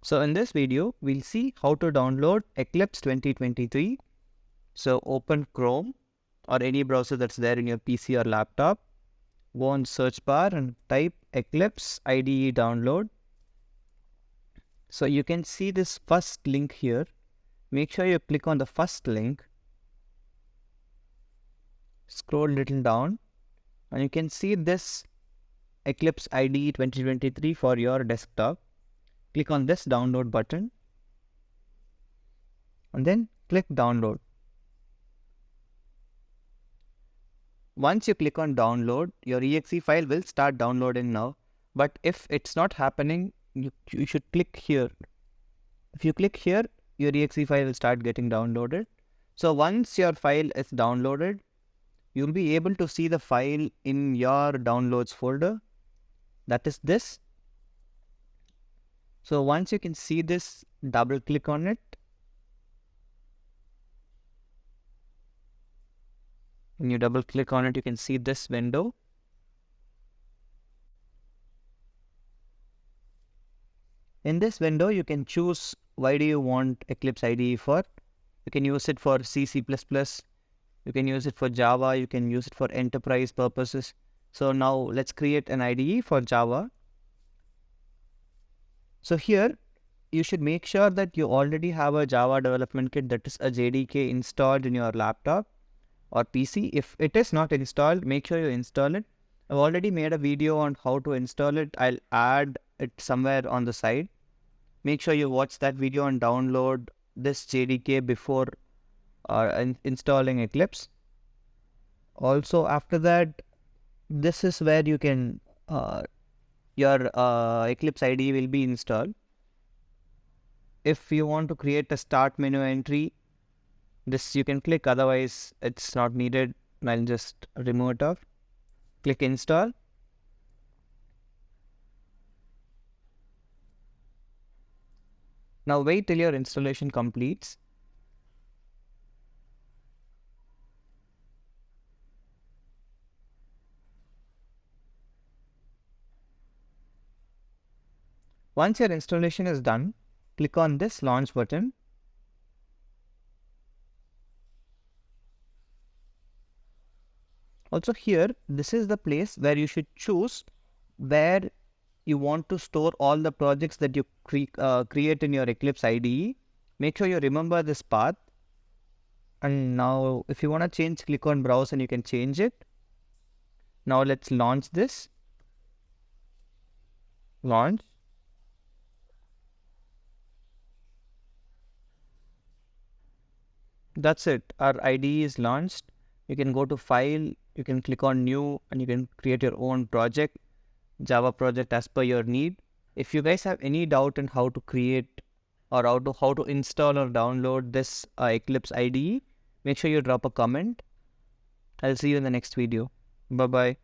So in this video, we'll see how to download Eclipse 2023. So open Chrome or any browser that's there in your PC or laptop. Go on search bar and type Eclipse IDE download. So you can see this first link here. Make sure you click on the first link. Scroll little down and you can see this Eclipse IDE 2023 for your desktop. Click on this download button and then click download. Once you click on download, your exe file will start downloading now. But if it's not happening, you should click here. If you click here, your exe file will start getting downloaded. So once your file is downloaded, you'll be able to see the file in your downloads folder. That is this. So once you can see this, double click on it. When you double click on it, you can see this window. In this window, you can choose why do you want Eclipse IDE for. You can use it for C, C++. You can use it for Java. You can use it for enterprise purposes. So now let's create an IDE for Java. So here, you should make sure that you already have a Java development kit, that is a JDK installed in your laptop or PC. If it is not installed, make sure you install it. I've already made a video on how to install it. I'll add it somewhere on the side. Make sure you watch that video and download this JDK before installing Eclipse. Also, after that, this is where you can your Eclipse IDE will be installed. If you want to create a start menu entry, this you can click, otherwise it's not needed. I'll just remove it off. Click install. Now wait till your installation completes. Once your installation is done, click on this launch button. Also here, this is the place where you should choose where you want to store all the projects that you create in your Eclipse IDE. Make sure you remember this path. And now if you want to change, click on browse and you can change it. Now let's launch this. Launch. That's it. Our IDE is launched. You can go to file, you can click on new and you can create your own project, Java project as per your need. If you guys have any doubt on how to create or how to install or download this Eclipse IDE, make sure you drop a comment. I'll see you in the next video. Bye-bye.